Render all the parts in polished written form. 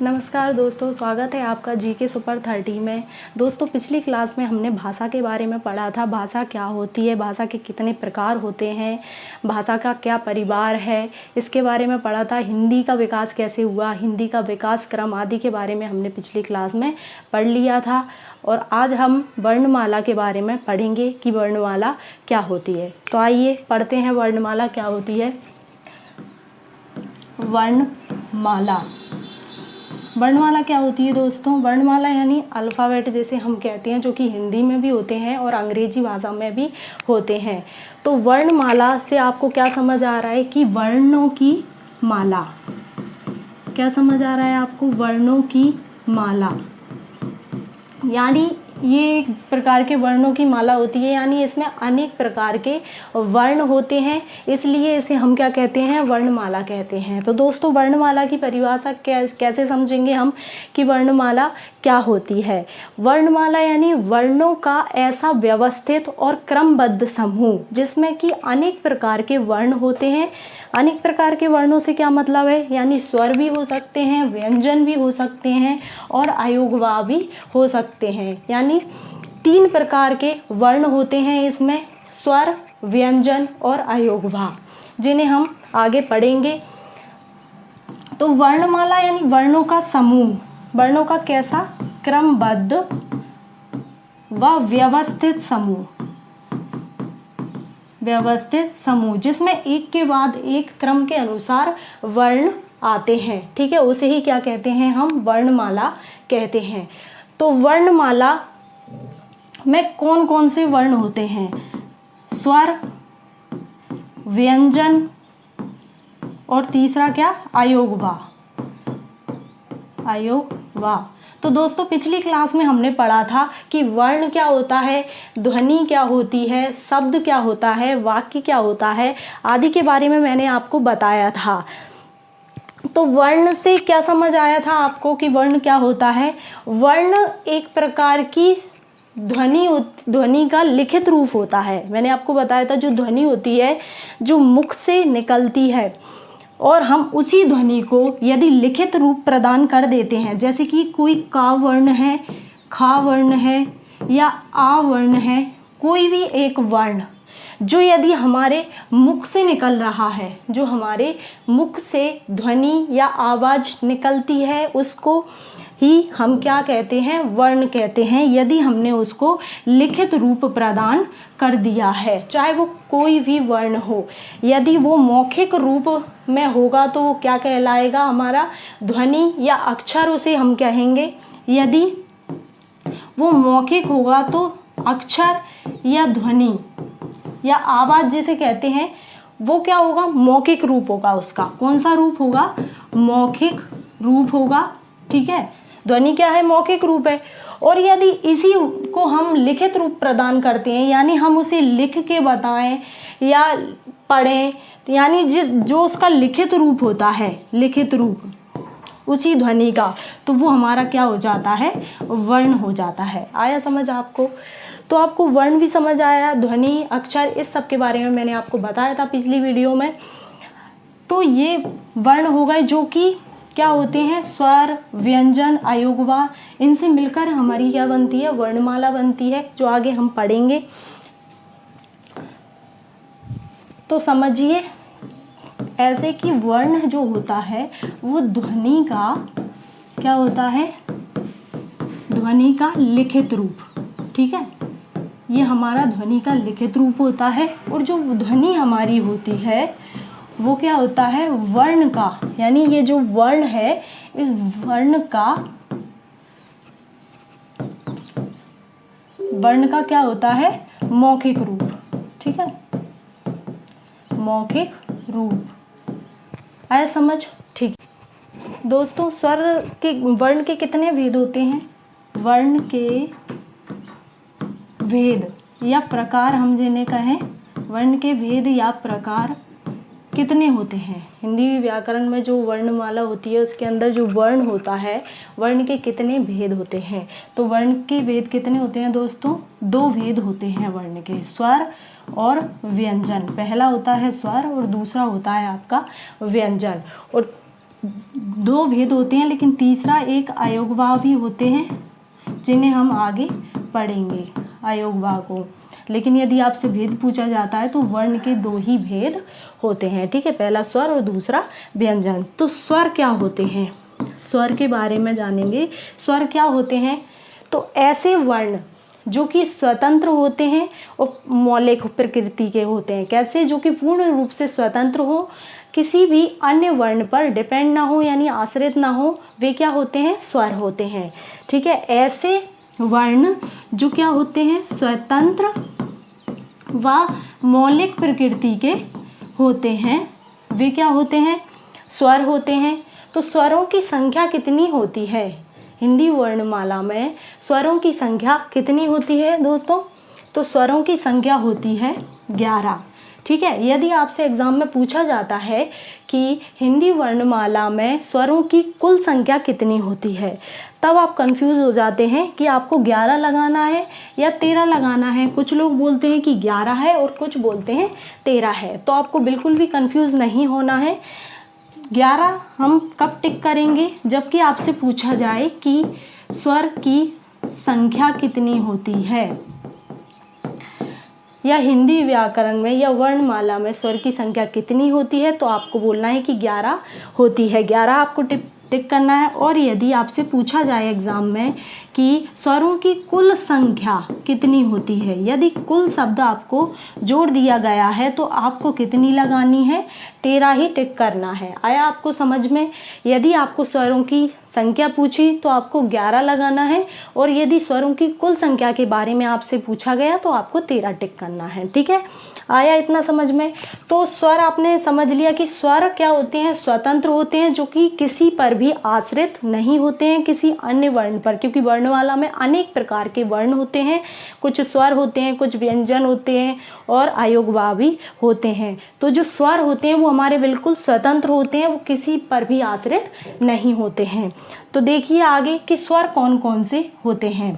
नमस्कार दोस्तों, स्वागत है आपका जीके सुपर 30 में। दोस्तों, पिछली क्लास में हमने भाषा के बारे में पढ़ा था। भाषा क्या होती है, भाषा के कितने प्रकार होते हैं, भाषा का क्या परिवार है, इसके बारे में पढ़ा था। हिंदी का विकास कैसे हुआ, हिंदी का विकास क्रम आदि के बारे में हमने पिछली क्लास में पढ़ लिया था। और आज हम वर्णमाला के बारे में पढ़ेंगे कि वर्णमाला क्या होती है। तो आइए पढ़ते हैं वर्णमाला क्या होती है। वर्णमाला वर्णमाला क्या होती है दोस्तों? वर्णमाला यानी अल्फ़ाबेट जैसे हम कहते हैं, जो कि हिंदी में भी होते हैं और अंग्रेजी भाषा में भी होते हैं। तो वर्णमाला से आपको क्या समझ आ रहा है कि वर्णों की माला। क्या समझ आ रहा है आपको? वर्णों की माला यानी ये एक प्रकार के वर्णों की माला होती है, यानी इसमें अनेक प्रकार के वर्ण होते हैं, इसलिए इसे हम क्या कहते हैं? वर्णमाला कहते हैं। तो दोस्तों, वर्णमाला की परिभाषा कैसे समझेंगे हम कि वर्णमाला क्या होती है? वर्णमाला यानी वर्णों का ऐसा व्यवस्थित और क्रमबद्ध समूह जिसमें कि अनेक प्रकार के वर्ण होते हैं। अनेक प्रकार के वर्णों से क्या मतलब है? यानी स्वर भी हो सकते हैं, व्यंजन भी हो सकते हैं और अयोगवा भी हो सकते हैं। यानी 3 प्रकार के वर्ण होते हैं इसमें, स्वर, व्यंजन और अयोगवा, जिन्हें हम आगे पढ़ेंगे। तो वर्णमाला यानी वर्णों का समूह, वर्णों का कैसा? क्रमबद्ध व व्यवस्थित समूह जिसमें एक के बाद एक क्रम के अनुसार वर्ण आते हैं। ठीक है, उसे ही क्या कहते हैं? हम वर्णमाला कहते हैं। तो वर्णमाला में कौन कौन से वर्ण होते हैं? स्वर, व्यंजन और तीसरा क्या? अयोगवा। तो दोस्तों, पिछली क्लास में हमने पढ़ा था कि वर्ण क्या होता है, ध्वनि क्या होती है, शब्द क्या होता है, वाक्य क्या होता है आदि के बारे में मैंने आपको बताया था। तो वर्ण से क्या समझ आया था आपको कि वर्ण क्या होता है? वर्ण एक प्रकार की ध्वनि का लिखित रूप होता है। मैंने आपको बताया था, जो ध्वनि होती है जो मुख से निकलती है और हम उसी ध्वनि को यदि लिखित रूप प्रदान कर देते हैं, जैसे कि कोई का वर्ण है, खा वर्ण है या आ वर्ण है, कोई भी एक वर्ण जो यदि हमारे मुख से निकल रहा है, जो हमारे मुख से ध्वनि या आवाज़ निकलती है, उसको ही हम क्या कहते हैं? वर्ण कहते हैं। यदि हमने उसको लिखित रूप प्रदान कर दिया है, चाहे वो कोई भी वर्ण हो, यदि वो मौखिक रूप में होगा तो वो क्या कहलाएगा? हमारा ध्वनि या अक्षर उसे हम कहेंगे। यदि वो मौखिक होगा तो अक्षर या ध्वनि या आवाज़ जिसे कहते हैं, वो क्या होगा? मौखिक रूप होगा उसका। कौन सा रूप होगा? मौखिक रूप होगा। ठीक है, ध्वनि क्या है? मौखिक रूप है। और यदि इसी को हम लिखित रूप प्रदान करते हैं, यानी हम उसे लिख के बताएं या पढ़ें, यानी जो उसका लिखित रूप होता है, लिखित रूप उसी ध्वनि का, तो वो हमारा क्या हो जाता है? वर्ण हो जाता है। आया समझ आपको? तो आपको वर्ण भी समझ आया, ध्वनि, अक्षर, इस सब के बारे में मैंने आपको बताया था पिछली वीडियो में। तो ये वर्ण हो गए जो कि क्या होते हैं? स्वर, व्यंजन, अयोगवा, इनसे मिलकर हमारी क्या बनती है? वर्णमाला बनती है, जो आगे हम पढ़ेंगे। तो समझिए ऐसे कि वर्ण जो होता है वो ध्वनि का क्या होता है? ध्वनि का लिखित रूप। ठीक है, ये हमारा ध्वनि का लिखित रूप होता है। और जो ध्वनि हमारी होती है वो क्या होता है? वर्ण का, यानी ये जो वर्ण है, इस वर्ण का क्या होता है? मौखिक रूप। ठीक है, मौखिक रूप। आया समझ? ठीक। दोस्तों, स्वर के वर्ण के कितने भेद होते हैं? वर्ण के भेद या प्रकार हम जिन्हें कहें, वर्ण के भेद या प्रकार कितने होते हैं? हिंदी व्याकरण में जो वर्णमाला होती है उसके अंदर जो वर्ण होता है, वर्ण के कितने भेद होते हैं? तो वर्ण के भेद कितने होते हैं दोस्तों? 2 भेद होते हैं वर्ण के, स्वर और व्यंजन। पहला होता है स्वर और दूसरा होता है आपका व्यंजन। और दो भेद होते हैं, लेकिन तीसरा एक अयोगवाह भी होते हैं जिन्हें हम आगे पढ़ेंगे, अयोगवाह को। लेकिन यदि आपसे भेद पूछा जाता है तो वर्ण के दो ही भेद होते हैं, ठीक है, पहला स्वर और दूसरा व्यंजन। तो स्वर क्या होते हैं, स्वर के बारे में जानेंगे। स्वर क्या होते हैं, तो ऐसे वर्ण जो कि स्वतंत्र होते हैं और मौलिक प्रकृति के होते हैं। कैसे, जो कि पूर्ण रूप से स्वतंत्र हो, किसी भी अन्य वर्ण पर डिपेंड ना हो, यानी आश्रित ना हो, वे क्या होते हैं, स्वर होते हैं, ठीक है। ऐसे वर्ण जो क्या होते हैं, स्वतंत्र व मौलिक प्रकृति के होते हैं, वे क्या होते हैं, स्वर होते हैं। तो स्वरों की संख्या कितनी होती है, हिंदी वर्णमाला में स्वरों की संख्या कितनी होती है दोस्तों, तो स्वरों की संख्या होती है 11, ठीक है। यदि आपसे एग्जाम में पूछा जाता है कि हिंदी वर्णमाला में स्वरों की कुल संख्या कितनी होती है, तब आप कंफ्यूज हो जाते हैं कि आपको 11 लगाना है या 13 लगाना है। कुछ लोग बोलते हैं कि 11 है और कुछ बोलते हैं 13 है, तो आपको बिल्कुल भी कंफ्यूज नहीं होना है। 11 हम कब टिक करेंगे, जबकि आपसे पूछा जाए कि स्वर की संख्या कितनी होती है, या हिंदी व्याकरण में या वर्णमाला में स्वर की संख्या कितनी होती है, तो आपको बोलना है कि 11 होती है। 11 आपको टिक करना है। और यदि आपसे पूछा जाए एग्जाम में कि स्वरों की कुल संख्या कितनी होती है, यदि कुल शब्द आपको जोड़ दिया गया है तो आपको कितनी लगानी है, 13 ही टिक करना है। आया आपको समझ में। यदि आपको स्वरों की संख्या पूछी तो आपको 11 लगाना है, और यदि स्वरों की कुल संख्या के बारे में आपसे पूछा गया तो आपको 13 टिक करना है, ठीक है। आया इतना समझ में। तो स्वर आपने समझ लिया कि स्वर क्या होते हैं, स्वतंत्र होते हैं, जो कि किसी पर भी आश्रित नहीं होते हैं, किसी अन्य वर्ण पर, क्योंकि वर्णमाला में अनेक प्रकार के वर्ण होते हैं, कुछ स्वर होते हैं, कुछ व्यंजन होते हैं और अयोगवाह भी होते हैं। तो जो स्वर होते हैं वो हमारे बिल्कुल स्वतंत्र होते हैं, वो किसी पर भी आश्रित नहीं होते हैं। तो देखिए आगे कि स्वर कौन कौन से होते हैं।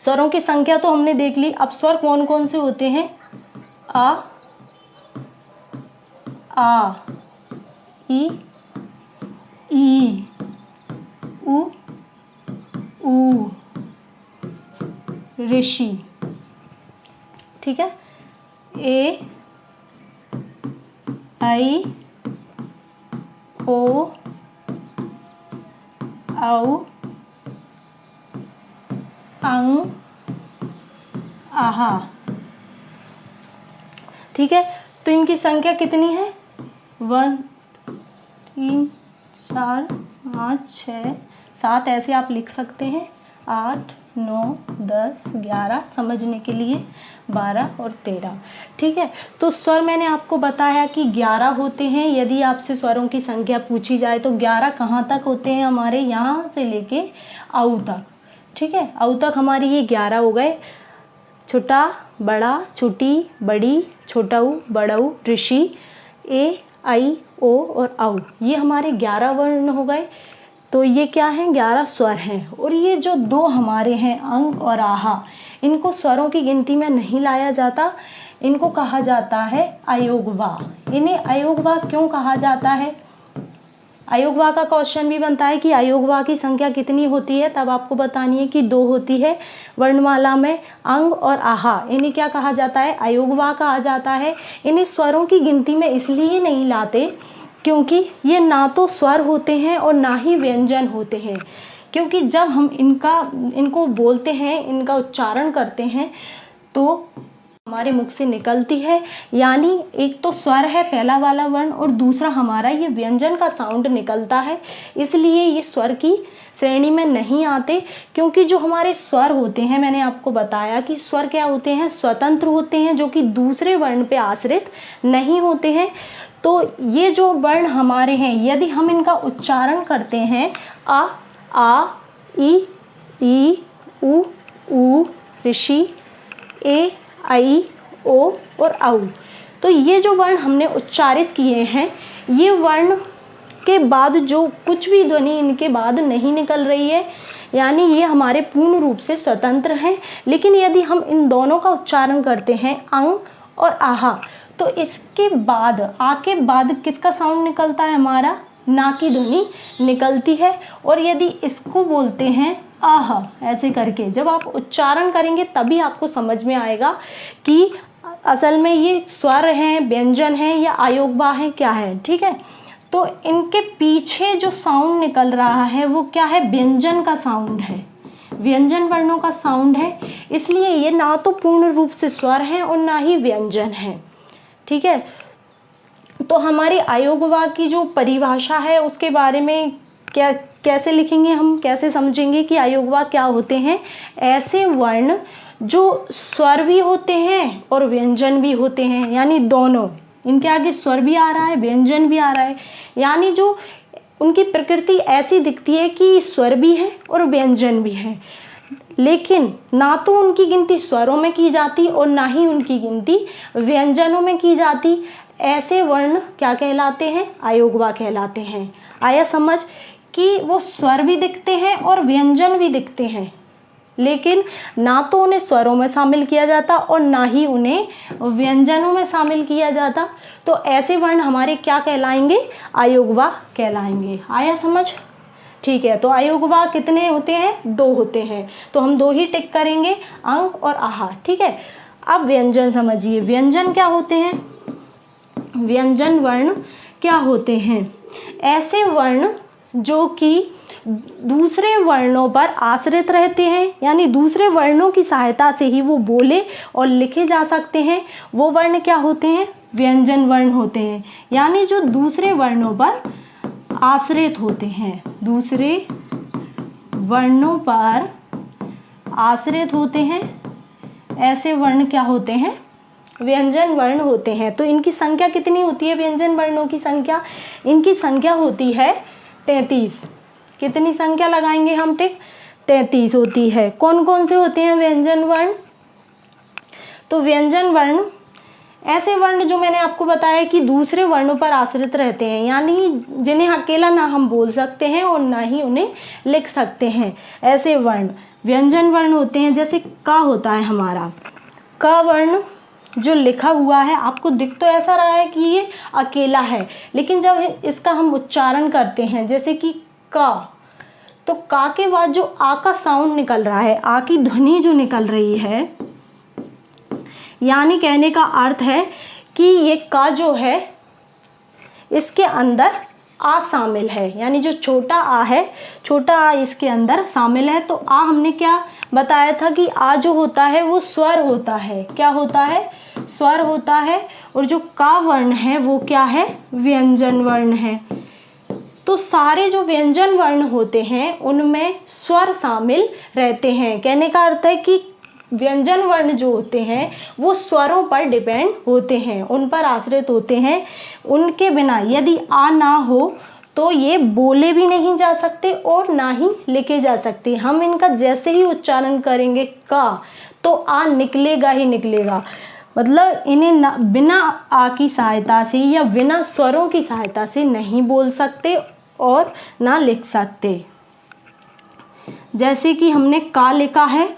स्वरों की संख्या तो हमने देख ली, अब स्वर कौन कौन से होते हैं, आ, ई, उ, ऋषि, ठीक है, ए, आई, ओ, औ, अंग, आहा, ठीक है। तो इनकी संख्या कितनी है, 1 3 4 5 6 7, ऐसे आप लिख सकते हैं, 8 9 10 11, समझने के लिए 12 और 13, ठीक है। तो स्वर मैंने आपको बताया कि 11 होते हैं। यदि आपसे स्वरों की संख्या पूछी जाए तो 11 कहाँ तक होते हैं, हमारे यहाँ से लेके औ तक, ठीक है। औ तक हमारी ये 11 हो गए, छोटा, बड़ा, छोटी, बड़ी, छोटाऊ, बड़ाऊ, ऋषि, ए, आई, ओ और औ, ये हमारे 11 वर्ण हो गए। तो ये क्या हैं, 11 स्वर हैं। और ये जो दो हमारे हैं, अंग और आहा, इनको स्वरों की गिनती में नहीं लाया जाता, इनको कहा जाता है अयोगवाह। इन्हें अयोगवाह क्यों कहा जाता है, अयोगवाह का क्वेश्चन भी बनता है कि अयोगवाह की संख्या कितनी होती है, तब आपको बतानी है कि 2 होती है। वर्णमाला में अंग और आहा, इन्हें क्या कहा जाता है, अयोगवाह कहा जाता है। इन्हें स्वरों की गिनती में इसलिए नहीं लाते क्योंकि ये ना तो स्वर होते हैं और ना ही व्यंजन होते हैं। क्योंकि जब हम इनको बोलते हैं, इनका उच्चारण करते हैं, तो हमारे मुख से निकलती है, यानी एक तो स्वर है पहला वाला वर्ण, और दूसरा हमारा ये व्यंजन का साउंड निकलता है, इसलिए ये स्वर की श्रेणी में नहीं आते। क्योंकि जो हमारे स्वर होते हैं, मैंने आपको बताया कि स्वर क्या होते हैं, स्वतंत्र होते हैं, जो कि दूसरे वर्ण पे आश्रित नहीं होते हैं। तो ये जो वर्ण हमारे हैं, यदि हम इनका उच्चारण करते हैं, आ, ई, उ, ऋषि, ए, आई, ओ और औ, तो ये जो वर्ण हमने उच्चारित किए हैं, ये वर्ण के बाद जो कुछ भी ध्वनि इनके बाद नहीं निकल रही है, यानी ये हमारे पूर्ण रूप से स्वतंत्र हैं। लेकिन यदि हम इन दोनों का उच्चारण करते हैं, अंग और आहा, तो इसके बाद, आ के बाद किसका साउंड निकलता है, हमारा ना की ध्वनि निकलती है। और यदि इसको बोलते हैं आह, ऐसे करके जब आप उच्चारण करेंगे तभी आपको समझ में आएगा कि असल में ये स्वर हैं, व्यंजन हैं या आयोगवा है, क्या है। ठीक है, तो इनके पीछे जो साउंड निकल रहा है वो क्या है, व्यंजन का साउंड है, व्यंजन वर्णों का साउंड है। इसलिए ये ना तो पूर्ण रूप से स्वर है और ना ही व्यंजन है। ठीक है, तो हमारी आयोगवा की जो परिभाषा है उसके बारे में क्या कैसे लिखेंगे हम, कैसे समझेंगे कि आयोगवा क्या होते हैं। ऐसे वर्ण जो स्वर भी होते हैं और व्यंजन भी होते हैं, यानी दोनों, इनके आगे स्वर भी आ रहा है, व्यंजन भी आ रहा है, यानी जो उनकी प्रकृति ऐसी दिखती है कि स्वर भी है और व्यंजन भी है, लेकिन ना तो उनकी गिनती स्वरों में की जाती और ना ही उनकी गिनती व्यंजनों में की जाती। ऐसे वर्ण क्या कहलाते हैं, आयोगवा कहलाते हैं। आया समझ कि वो स्वर भी दिखते हैं और व्यंजन भी दिखते हैं, लेकिन ना तो उन्हें स्वरों में शामिल किया जाता और ना ही उन्हें व्यंजनों में शामिल किया जाता। तो ऐसे वर्ण हमारे क्या कहलाएंगे, आयोगवा कहलाएंगे। आया समझ? ठीक है, तो आयोगवा कितने होते हैं, 2 होते हैं, तो हम 2 ही टिक करेंगे, अंक और आहा। ठीक है, अब व्यंजन समझिए, व्यंजन क्या होते हैं। व्यंजन वर्ण क्या होते हैं, ऐसे वर्ण जो कि दूसरे वर्णों पर आश्रित रहते हैं, यानी दूसरे वर्णों की सहायता से ही वो बोले और लिखे जा सकते हैं, वो वर्ण क्या होते हैं, व्यंजन वर्ण होते हैं। यानी जो दूसरे वर्णों पर आश्रित होते हैं, दूसरे वर्णों पर आश्रित होते हैं, ऐसे वर्ण क्या होते हैं, व्यंजन वर्ण होते हैं। तो इनकी संख्या कितनी होती है, व्यंजन वर्णों की संख्या, इनकी संख्या होती है 33। कितनी संख्या लगाएंगे हम टिक, 33 होती है। कौन कौन से होते हैं व्यंजन वर्ण, तो व्यंजन वर्ण ऐसे वर्ण जो मैंने आपको बताया कि दूसरे वर्णों पर आश्रित रहते हैं, यानी जिन्हें अकेला ना हम बोल सकते हैं और ना ही उन्हें लिख सकते हैं, ऐसे वर्ण व्यंजन वर्ण होते हैं। जैसे का होता है हमारा, का वर्ण जो लिखा हुआ है, आपको दिख तो ऐसा रहा है कि ये अकेला है, लेकिन जब इसका हम उच्चारण करते हैं, जैसे कि का, तो का के बाद जो आ का साउंड निकल रहा है, आ की ध्वनि जो निकल रही है, यानी कहने का अर्थ है कि ये का जो है इसके अंदर आ शामिल है, यानी जो छोटा आ है, छोटा आ इसके अंदर शामिल है। तो आ हमने क्या बताया था कि आ जो होता है वो स्वर होता है, क्या होता है, स्वर होता है। और जो का वर्ण है वो क्या है, व्यंजन वर्ण है। तो सारे जो व्यंजन वर्ण होते हैं उनमें स्वर शामिल रहते हैं। कहने का अर्थ है कि व्यंजन वर्ण जो होते हैं वो स्वरों पर डिपेंड होते हैं, उन पर आश्रित होते हैं। उनके बिना यदि आ ना हो तो ये बोले भी नहीं जा सकते और ना ही लिखे जा सकते। हम इनका जैसे ही उच्चारण करेंगे का, तो आ निकलेगा ही निकलेगा। मतलब इन्हें बिना आ की सहायता से या बिना स्वरों की सहायता से नहीं बोल सकते और ना लिख सकते। जैसे कि हमने का लिखा है,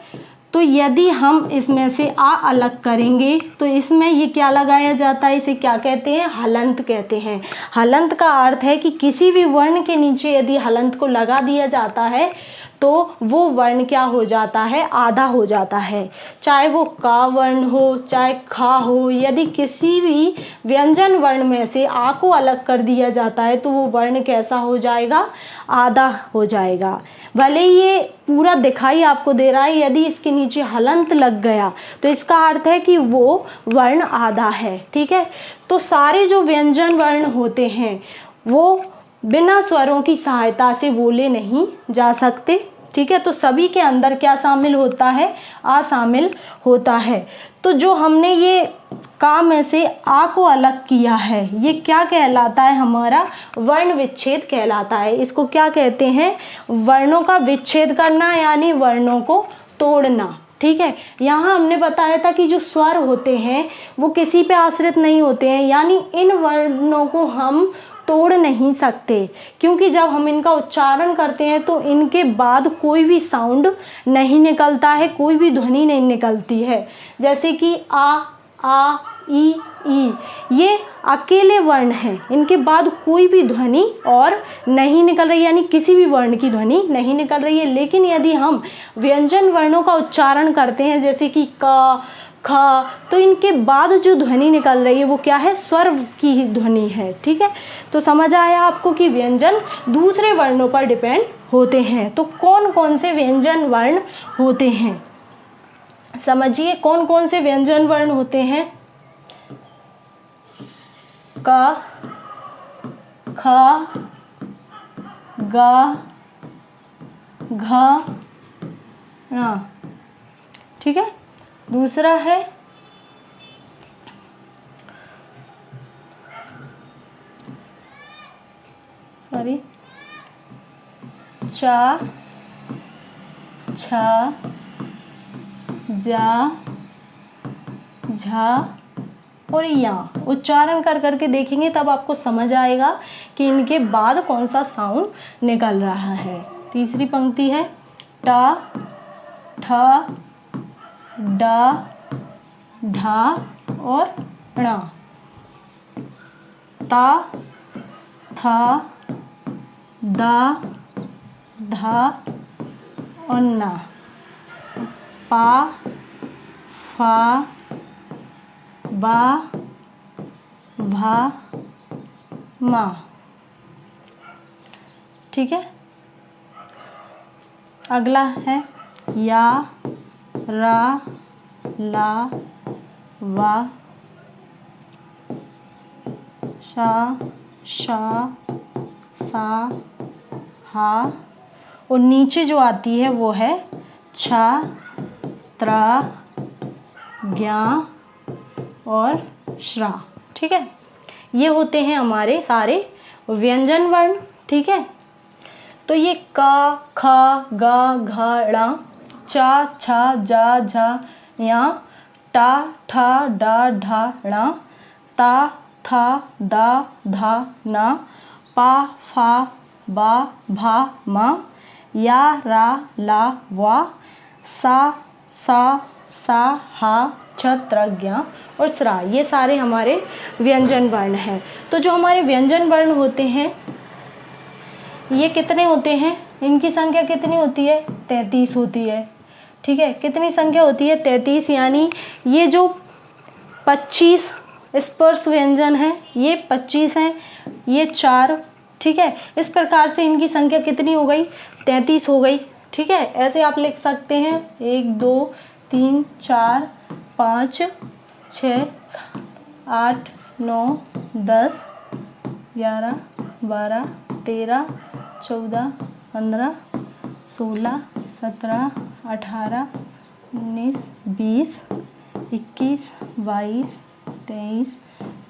तो यदि हम इसमें से आ अलग करेंगे तो इसमें ये क्या लगाया जाता है, इसे क्या कहते हैं, हलंत कहते हैं। हलंत का अर्थ है कि किसी भी वर्ण के नीचे यदि हलंत को लगा दिया जाता है तो वो वर्ण क्या हो जाता है, आधा हो जाता है। चाहे वो का वर्ण हो चाहे खा हो, यदि किसी भी व्यंजन वर्ण में से आ को अलग कर दिया जाता है तो वो वर्ण कैसा हो जाएगा, आधा हो जाएगा। भले ये पूरा दिखाई आपको दे रहा है, यदि इसके नीचे हलंत लग गया तो इसका अर्थ है कि वो वर्ण आधा है। ठीक है, तो सारे जो व्यंजन वर्ण होते हैं वो बिना स्वरों की सहायता से बोले नहीं जा सकते। ठीक है, तो सभी के अंदर क्या शामिल होता है, आ शामिल होता है। तो जो हमने ये का में से आ को अलग किया है, ये क्या कहलाता है, हमारा वर्ण विच्छेद कहलाता है। इसको क्या कहते हैं, वर्णों का विच्छेद करना, यानी वर्णों को तोड़ना। ठीक है, यहाँ हमने बताया था कि जो स्वर होते हैं वो किसी पे आश्रित नहीं होते हैं, यानी इन वर्णों को हम तोड़ नहीं सकते, क्योंकि जब हम इनका उच्चारण करते हैं तो इनके बाद कोई भी साउंड नहीं निकलता है, कोई भी ध्वनि नहीं निकलती है। जैसे कि आ ई, ई, ये अकेले वर्ण हैं, इनके बाद कोई भी ध्वनि और नहीं निकल रही, यानी किसी भी वर्ण की ध्वनि नहीं निकल रही है। लेकिन यदि हम व्यंजन वर्णों का उच्चारण करते हैं जैसे कि क, ख, तो इनके बाद जो ध्वनि निकल रही है वो क्या है, स्वर की ही ध्वनि है। ठीक है, तो समझ आया आपको कि व्यंजन दूसरे वर्णों पर डिपेंड होते हैं। तो कौन कौन से व्यंजन वर्ण होते हैं, समझिए कौन कौन से व्यंजन वर्ण होते हैं। क, ख, ग, घ, ङ। ठीक है, दूसरा है चा, छ, जा, झा और या। उच्चारण कर करके देखेंगे तब आपको समझ आएगा कि इनके बाद कौन सा साउंड निकल रहा है। तीसरी पंक्ति है टा, ठ, डा, ढा और णा। ता, था, दा, धा और ना। पा, फा, बा, भा, मा। ठीक है, अगला है या, रा, ला, वा, शा, शा, सा, हा और नीचे जो आती है वो है छा, त्रा, ज्ञा और श्रा। ठीक है, ये होते हैं हमारे सारे व्यंजन वर्ण। ठीक है, तो ये का, खा, गा, घा, ड़ा, चा, छा, जा, झा, या, टा, ठा, डा, ढा, णा, ता, था, दा, धा, ना, पा, फा, बा, भा, मा, या, रा, ला, वा, सा, सा, हा, छ, त्र, ज्ञा और स्रा। ये सारे हमारे व्यंजन वर्ण हैं। तो जो हमारे व्यंजन वर्ण होते हैं ये कितने होते हैं, इनकी संख्या कितनी होती है, 33 होती है। ठीक है, कितनी संख्या होती है, 33। यानी ये जो 25 स्पर्श व्यंजन हैं ये 25 हैं, ये 4। ठीक है, इस प्रकार से इनकी संख्या कितनी हो गई, 33 हो गई। ठीक है, ऐसे आप लिख सकते हैं 1 2 3 4 5 6 8 9 10 11 12 13 14 15 16 17 18 19 20 21 22 23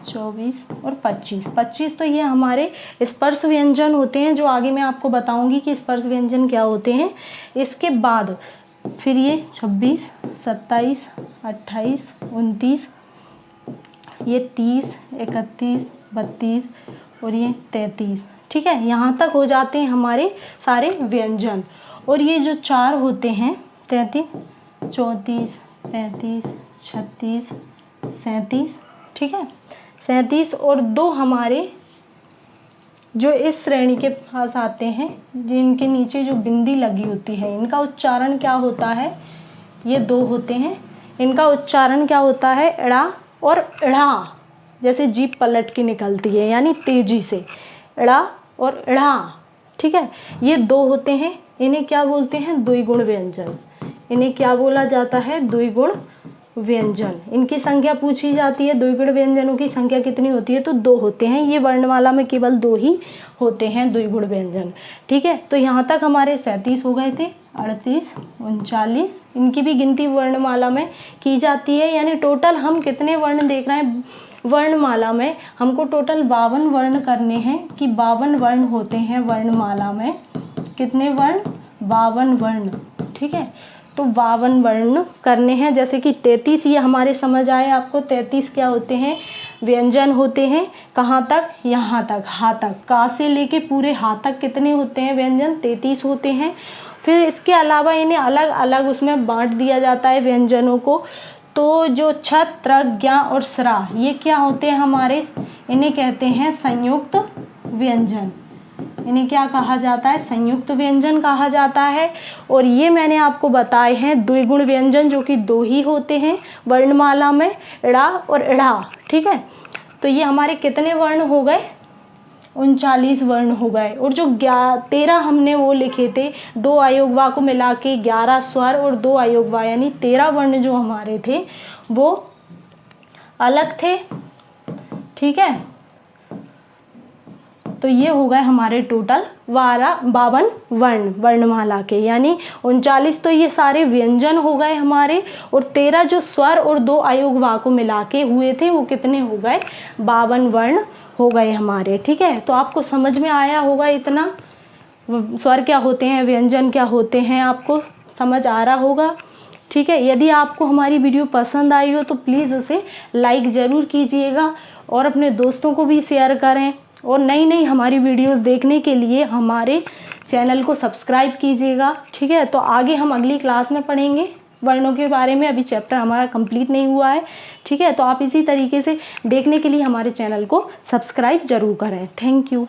24 और 25 तो ये हमारे स्पर्श व्यंजन होते हैं, जो आगे मैं आपको बताऊंगी कि स्पर्श व्यंजन क्या होते हैं। इसके बाद फिर ये 26 27 28 29 ये 30 31 32 और ये 33। ठीक है, यहाँ तक हो जाते हैं हमारे सारे व्यंजन। और ये जो 4 होते हैं 33 34 35 36 37। ठीक है, 37 और 2 हमारे जो इस श्रेणी के पास आते हैं जिनके नीचे जो बिंदी लगी होती है, इनका उच्चारण क्या होता है, ये 2 होते हैं। इनका उच्चारण क्या होता है, अड़ा और अड़ा, जैसे जीभ पलट के निकलती है यानी तेजी से, अड़ा और अड़ा। ठीक है, ये 2 होते हैं। इन्हें क्या बोलते हैं, द्विगुण व्यंजन। इन्हें क्या बोला जाता है, द्विगुण व्यंजन। इनकी संख्या पूछी जाती है, द्विगुण व्यंजनों की संख्या कितनी होती है, तो 2 होते हैं। ये वर्णमाला में केवल 2 ही होते हैं द्विगुण व्यंजन। ठीक है, तो यहाँ तक हमारे 37 हो गए थे, 38 39। इनकी भी गिनती वर्णमाला में की जाती है, यानी टोटल हम कितने वर्ण देख रहे हैं वर्णमाला में, हमको टोटल 52 वर्ण करने हैं कि 52 वर्ण होते हैं वर्णमाला में। कितने वर्ण, 52 वर्ण। ठीक है, तो 52 वर्ण करने हैं। जैसे कि 33 ये हमारे समझ आए आपको, 33 क्या होते हैं, व्यंजन होते हैं। कहाँ तक, यहाँ तक, हा तक, का से लेके पूरे हा तक कितने होते हैं व्यंजन, 33 होते हैं। फिर इसके अलावा इन्हें अलग अलग उसमें बांट दिया जाता है व्यंजनों को। तो जो छत, त्र, ज्ञ और स्रा ये क्या होते हैं हमारे, इन्हें कहते हैं संयुक्त व्यंजन। इन्हें क्या कहा जाता है, संयुक्त व्यंजन कहा जाता है। और ये मैंने आपको बताए हैं द्विगुण व्यंजन, जो कि 2 ही होते हैं वर्णमाला में, ड़ा और ढ़ा। ठीक है, तो ये हमारे कितने वर्ण हो गए, 39 वर्ण हो गए। और जो 13 हमने वो लिखे थे, 2 अयोगवा को मिला के 11 स्वर और 2 अयोगवा, यानी 13 वर्ण जो हमारे थे वो अलग थे। ठीक है, तो ये हो गए हमारे टोटल 52 वर्ण वर्णमाला के, यानी 39 तो ये सारे व्यंजन हो गए हमारे, और 13 जो स्वर और 2 अयोगवा को मिला के हुए थे वो कितने हो गए, 52 वर्ण हो गए हमारे। ठीक है, तो आपको समझ में आया होगा इतना, स्वर क्या होते हैं, व्यंजन क्या होते हैं, आपको समझ आ रहा होगा। ठीक है, यदि आपको हमारी वीडियो पसंद आई हो तो प्लीज़ उसे लाइक ज़रूर कीजिएगा और अपने दोस्तों को भी शेयर करें, और नई नई हमारी वीडियोस देखने के लिए हमारे चैनल को सब्सक्राइब कीजिएगा। ठीक है, तो आगे हम अगली क्लास में पढ़ेंगे वर्णों के बारे में, अभी चैप्टर हमारा कंप्लीट नहीं हुआ है। ठीक है, तो आप इसी तरीके से देखने के लिए हमारे चैनल को सब्सक्राइब जरूर करें। Thank you.